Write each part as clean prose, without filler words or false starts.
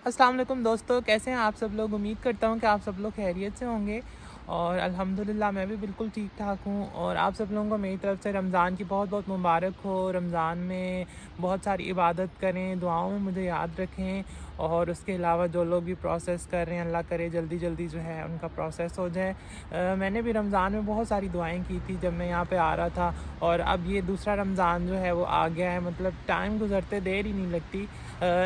अस्सलाम वालेकुम दोस्तों, कैसे हैं आप सब लोग। उम्मीद करता हूँ कि आप सब लोग खैरियत से होंगे और अल्हम्दुलिल्लाह मैं भी बिल्कुल ठीक ठाक हूँ। और आप सब लोगों को मेरी तरफ से रमज़ान की बहुत बहुत मुबारक हो। रमज़ान में बहुत सारी इबादत करें, दुआओं में मुझे याद रखें। और उसके अलावा जो लोग भी प्रोसेस कर रहे हैं, अल्लाह करे जल्दी जल्दी जो है उनका प्रोसेस हो जाए। मैंने भी रमज़ान में बहुत सारी दुआएं की थी जब मैं यहाँ पे आ रहा था। और अब ये दूसरा रमज़ान जो है वो आ गया है, मतलब टाइम गुजरते देर ही नहीं लगती।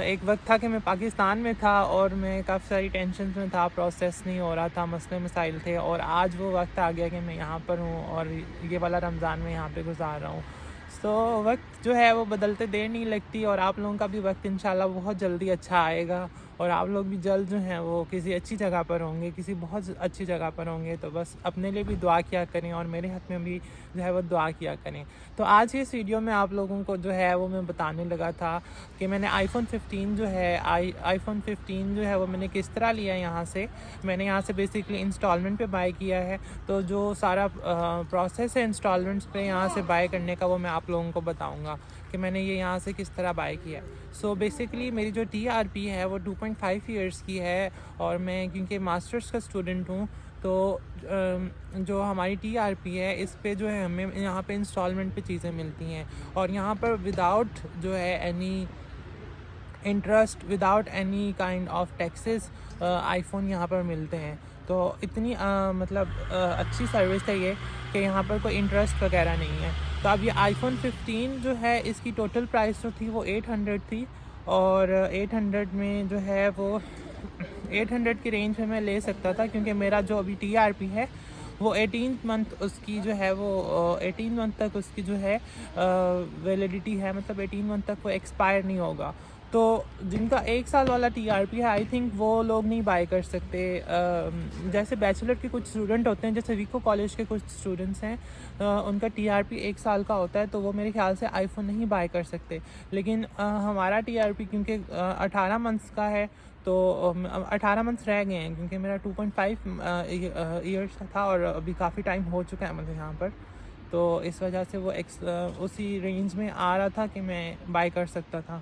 एक वक्त था कि मैं पाकिस्तान में था और मैं काफ़ी सारी टेंशन में था, प्रोसेस नहीं हो रहा था, मसले मसाइल थे। और आज वो वक्त आ गया कि मैं यहाँ पर हूँ और ये वाला रमज़ान मैं यहाँ पे गुजार रहा हूँ। सो वक्त जो है वो बदलते देर नहीं लगती और आप लोगों का भी वक्त इंशाल्लाह बहुत जल्दी अच्छा आएगा। और आप लोग भी जल्द जो हैं वो किसी अच्छी जगह पर होंगे, किसी बहुत अच्छी जगह पर होंगे। तो बस अपने लिए भी दुआ किया करें और मेरे हक़ में भी जो है वो दुआ किया करें। तो आज की इस वीडियो में आप लोगों को जो है वो मैं बताने लगा था कि मैंने आईफ़ोन 15 जो है आईफ़ोन 15 जो है वो मैंने किस तरह लिया है यहाँ से। मैंने यहाँ से बेसिकली इंस्टॉलमेंट पे बाय किया है। तो जो सारा प्रोसेस है इंस्टॉलमेंट्स पे यहाँ से बाय करने का वो मैं आप लोगों को बताऊँगा कि मैंने ये यहाँ से किस तरह बाय किया है। सो बेसिकली मेरी जो TRP है वो 2.5 ईयर्स की है। और मैं क्योंकि मास्टर्स का स्टूडेंट हूँ तो जो हमारी TRP है इस पे जो है हमें यहाँ पे इंस्टॉलमेंट पे चीज़ें मिलती हैं। और यहाँ पर विदाउट जो है any interest, without any kind of taxes iPhone यहाँ पर मिलते हैं। तो इतनी अच्छी सर्विस है ये कि यहाँ पर कोई इंटरेस्ट वगैरह नहीं है। तो अब ये आईफ़ोन 15 जो है इसकी टोटल प्राइस जो थी वो 800 थी। और 800 में जो है वो 800 की रेंज में मैं ले सकता था क्योंकि मेरा जो अभी TRP है वो 18 मंथ उसकी जो है वो 18 मंथ तक उसकी जो है वैलिडिटी है, मतलब 18 मंथ तक वो एक्सपायर नहीं होगा। तो जिनका 1 साल वाला TRP है आई थिंक वो लोग नहीं बाय कर सकते। जैसे बैचलर के कुछ स्टूडेंट होते हैं, जैसे विको कॉलेज के कुछ स्टूडेंट्स हैं, उनका TRP 1 साल का होता है तो वो मेरे ख्याल से आईफ़ोन नहीं बाय कर सकते। लेकिन हमारा TRP क्योंकि 18 मंथ्स का है तो 18 मंथ्स रह गए हैं क्योंकि मेरा 2.5 ईयर्स था और अभी काफ़ी टाइम हो चुका है मुझे यहाँ पर। तो इस वजह से वो उसी रेंज में आ रहा था कि मैं बाय कर सकता था।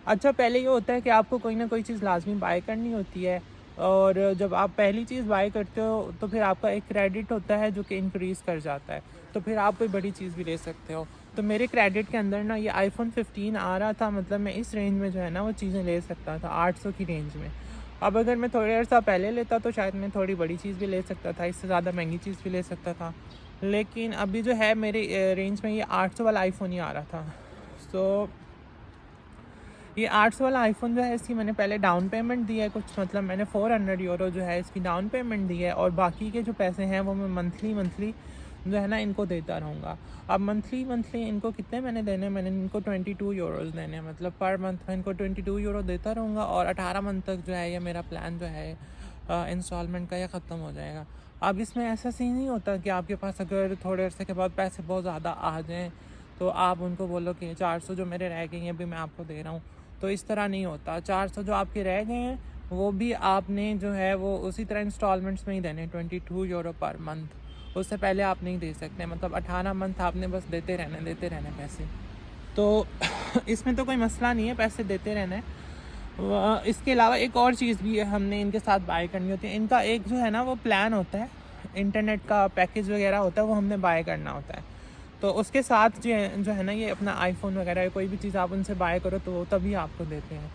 अच्छा, पहले ये होता है कि आपको कोई ना कोई चीज़ लाजमी बाय करनी होती है। और जब आप पहली चीज़ बाय करते हो तो फिर आपका एक क्रेडिट होता है जो कि इंक्रीज़ कर जाता है। तो फिर आप कोई बड़ी चीज़ भी ले सकते हो। तो मेरे क्रेडिट के अंदर ना ये आईफ़ोन 15 आ रहा था, मतलब मैं इस रेंज में जो है ना वो चीज़ें ले सकता था 800 की रेंज में। अब अगर मैं थोड़ी अर्सा पहले लेता तो शायद मैं थोड़ी बड़ी चीज़ भी ले सकता था, इससे ज़्यादा महंगी चीज़ भी ले सकता था। लेकिन अभी जो है मेरे रेंज में ये 800 वाला आईफ़ोन ही आ रहा था। सो ये 800 वाला आईफ़ोन जो है इसकी मैंने पहले डाउन पेमेंट दी है कुछ, मतलब मैंने 400 यूरो जो है इसकी डाउन पेमेंट दी है। और बाकी के जो पैसे हैं वो मैं मंथली जो है ना इनको देता रहूँगा। अब मंथली इनको कितने मैंने देने, मैंने इनको 22 यूरोज़ देने हैं, मतलब पर मंथ मैं इनको 22 यूरो देता रहूँगा। और 18 मंथ तक जो है ये मेरा प्लान जो है इंस्टॉलमेंट का ये ख़त्म हो जाएगा। अब इसमें ऐसा सीन नहीं होता कि आपके पास अगर थोड़े अरसे के बाद पैसे बहुत ज़्यादा आ जाएँ तो आप उनको बोलो कि 400 जो मेरे रह गए हैं अभी मैं आपको दे रहा हूँ। तो इस तरह नहीं होता। 400 जो आपके रह गए हैं वो भी आपने जो है वो उसी तरह इंस्टॉलमेंट्स में ही देने, 22 यूरो पर मंथ। उससे पहले आप नहीं दे सकते, मतलब 18 मंथ आपने बस देते रहने पैसे। तो इसमें तो कोई मसला नहीं है, पैसे देते रहना है। इसके अलावा एक और चीज़ भी है हमने इनके साथ बाय करनी होती है। इनका एक जो है ना वो प्लान होता है, इंटरनेट का पैकेज वगैरह होता है, वो हमने बाय करना होता है। तो उसके साथ जो है ना ये अपना आईफ़ोन वगैरह कोई भी चीज़ आप उनसे बाय करो तो वो तभी आपको देते हैं।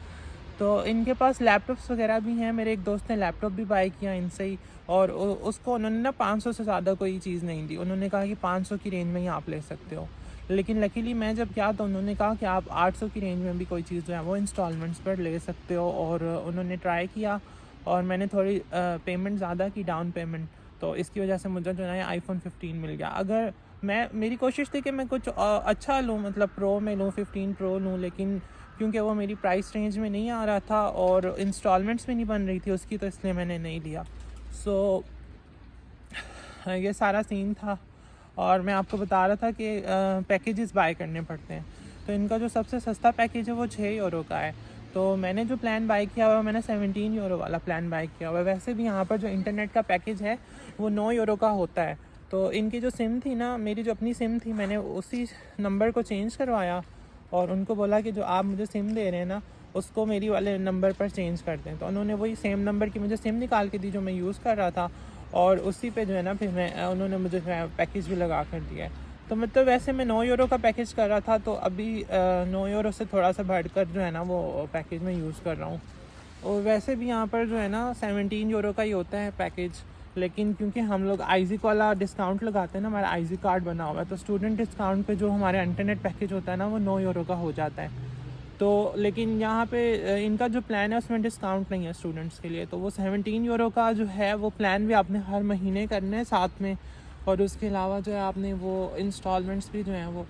तो इनके पास लैपटॉप्स वगैरह भी हैं। मेरे एक दोस्त ने लैपटॉप भी बाय किया इनसे ही। और उसको उन्होंने ना 500 से ज़्यादा कोई चीज़ नहीं दी। उन्होंने कहा कि 500 की रेंज में ही आप ले सकते हो। लेकिन लकीली मैं जब गया तो उन्होंने कहा कि आप 800 की रेंज में भी कोई चीज़ जो है वो इंस्टॉलमेंट्स पर ले सकते हो। और उन्होंने ट्राई किया और मैंने थोड़ी पेमेंट ज़्यादा की, डाउन पेमेंट। तो इसकी वजह से मुझे जो है आईफ़ोन 15 मिल गया। अगर मेरी कोशिश थी कि मैं कुछ अच्छा लूँ, मतलब प्रो में लूँ, 15 प्रो लूँ। लेकिन क्योंकि वो मेरी प्राइस रेंज में नहीं आ रहा था और इंस्टॉलमेंट्स में नहीं बन रही थी उसकी, तो इसलिए मैंने नहीं लिया। सो ये सारा सीन था। और मैं आपको बता रहा था कि पैकेजेस बाय करने पड़ते हैं। तो इनका जो सबसे सस्ता पैकेज है वो 6 यूरो का है। तो मैंने जो प्लान बाय किया हुआ, मैंने 17 यूरो वाला प्लान बाय किया हुआ है। वैसे भी यहाँ पर जो इंटरनेट का पैकेज है वो 9 यूरो का होता है। तो इनकी जो सिम थी ना, मेरी जो अपनी सिम थी, मैंने उसी नंबर को चेंज करवाया और उनको बोला कि जो आप मुझे सिम दे रहे हैं ना उसको मेरी वाले नंबर पर चेंज कर दें। तो उन्होंने वही सेम नंबर की मुझे सिम निकाल के दी जो मैं यूज़ कर रहा था, और उसी पे जो है ना फिर उन्होंने मुझे जो है पैकेज भी लगा कर दिया है। तो मतलब वैसे मैं 9 यूरो का पैकेज कर रहा था, तो अभी 9 यूरो से थोड़ा सा बढ़कर जो है ना वो पैकेज में यूज़ कर रहा हूँ। और वैसे भी यहाँ पर जो है ना 17 यूरो का ही होता है पैकेज, लेकिन क्योंकि हम लोग आईज़िक वाला डिस्काउंट लगाते हैं ना, हमारा आईज़िक कार्ड बना हुआ है, तो स्टूडेंट डिस्काउंट पे जो हमारे इंटरनेट पैकेज होता है ना वो 9 यूरो का हो जाता है। तो लेकिन यहाँ पे इनका जो प्लान है उसमें डिस्काउंट नहीं है स्टूडेंट्स के लिए, तो वो 17 यूरो का जो है वो प्लान भी आपने हर महीने करना है साथ में, और उसके अलावा जो है आपने वो इंस्टॉलमेंट्स भी जो हैं वो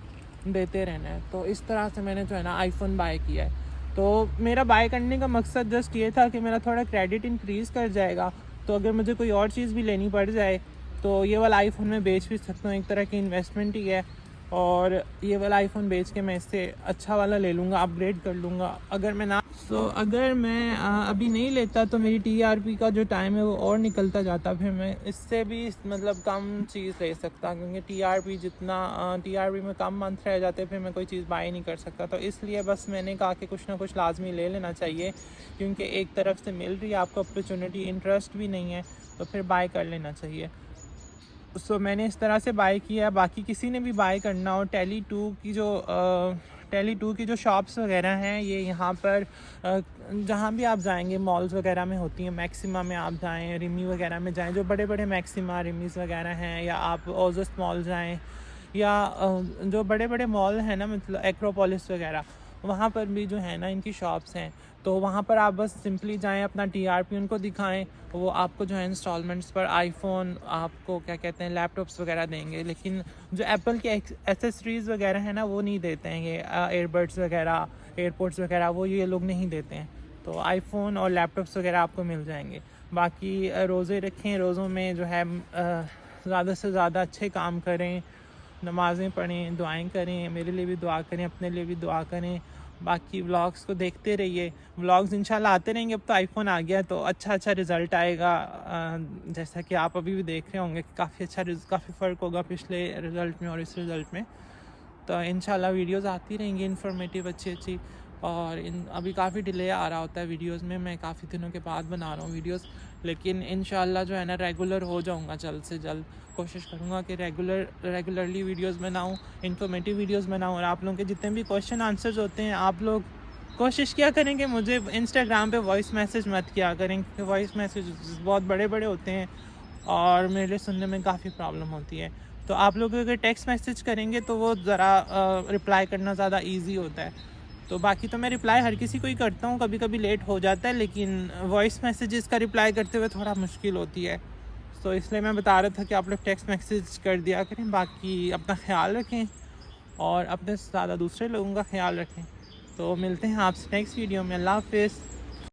देते रहना है। तो इस तरह से मैंने जो है ना आईफ़ोन बाय किया है। तो मेरा बाय करने का मकसद जस्ट ये था कि मेरा थोड़ा क्रेडिट इंक्रीज़ कर जाएगा, तो अगर मुझे कोई और चीज़ भी लेनी पड़ जाए तो ये वाला आईफ़ोन मैं बेच भी सकता हूँ, एक तरह की इन्वेस्टमेंट ही है। और ये वाला आईफ़ोन बेच के मैं इससे अच्छा वाला ले लूँगा, अपग्रेड कर लूँगा। अगर मैं ना अगर मैं अभी नहीं लेता तो मेरी टीआरपी का जो टाइम है वो और निकलता जाता, फिर मैं इससे भी मतलब कम चीज़ ले सकता, क्योंकि टीआरपी में कम मंथ रह जाते फिर मैं कोई चीज़ बाय नहीं कर सकता। तो इसलिए बस मैंने कहा कि कुछ ना कुछ लाजमी ले लेना चाहिए, क्योंकि एक तरफ से मिल रही है आपको अपॉर्चुनिटी, इंटरेस्ट भी नहीं है, तो फिर बाय कर लेना चाहिए। मैंने इस तरह से बाय किया। बाकी किसी ने भी बाय करना हो, टेली टू की जो शॉप्स वगैरह हैं ये यहाँ पर जहाँ भी आप जाएंगे मॉल्स वगैरह में होती हैं। मैक्सिमा में आप जाएं, रिमी वगैरह में जाएं, जो बड़े बड़े मैक्सिमा रिमीज़ वगैरह हैं, या आप ओजस मॉल जाएं, या जो बड़े बड़े मॉल हैं ना, मतलब एक्रोपोलिस वगैरह, वहाँ पर भी जो है ना इनकी शॉप्स हैं। तो वहाँ पर आप बस सिंपली जाएं, अपना टीआरपी उनको दिखाएं, वो आपको जो है इंस्टॉलमेंट्स पर आईफ़ोन, आपको क्या कहते हैं, लैपटॉप्स वगैरह देंगे। लेकिन जो एप्पल के एसेसरीज़ वगैरह है ना वो नहीं देते हैं, ये एयरबड्स वगैरह, एयरपोर्ट्स वगैरह वो ये लोग नहीं देते हैं। तो आईफ़ोन और लैपटॉप्स वगैरह आपको मिल जाएंगे। बाकी रोज़े रखें, रोज़ों में जो है ज़्यादा से ज़्यादा अच्छे काम करें, नमाज़ें पढ़ें, दुआएं करें, मेरे लिए भी दुआ करें, अपने लिए भी दुआ करें। बाकी व्लॉग्स को देखते रहिए, व्लॉग्स इंशाल्लाह आते रहेंगे। अब तो आईफ़ोन आ गया तो अच्छा रिज़ल्ट आएगा, जैसा कि आप अभी भी देख रहे होंगे कि काफ़ी फ़र्क होगा पिछले रिज़ल्ट में और इस रिज़ल्ट में। तो इंशाल्लाह वीडियोस आती रहेंगी इन्फॉर्मेटिव अच्छी। और अभी काफ़ी डिले आ रहा होता है वीडियोस में, मैं काफ़ी दिनों के बाद बना रहा हूँ वीडियोस, लेकिन इंशाल्लाह जो है ना रेगुलर हो जाऊँगा जल्द से जल्द। कोशिश करूँगा कि रेगुलरली वीडियोस बनाऊँ, इन्फॉर्मेटिव वीडियोस बनाऊँ। और आप लोगों के जितने भी क्वेश्चन आंसर्स होते हैं, आप लोग कोशिश किया करें कि मुझे इंस्टाग्राम पे वॉइस मैसेज मत किया करें, क्योंकि वॉइस मैसेज बहुत बड़े बड़े होते हैं और मेरे लिए सुनने में काफ़ी प्रॉब्लम होती है। तो आप लोग अगर टेक्स्ट मैसेज करेंगे तो वो ज़रा रिप्लाई करना ज़्यादा ईजी होता है। तो बाकी तो मैं रिप्लाई हर किसी को ही करता हूँ, कभी कभी लेट हो जाता है, लेकिन वॉइस मैसेजेस का रिप्लाई करते हुए थोड़ा मुश्किल होती है। तो इसलिए मैं बता रहा था कि आप लोग टेक्स्ट मैसेज कर दिया करें। बाकी अपना ख्याल रखें और अपने से ज़्यादा दूसरे लोगों का ख्याल रखें। तो मिलते हैं आपसे नेक्स्ट वीडियो में। अल्लाह हाफ़िज़।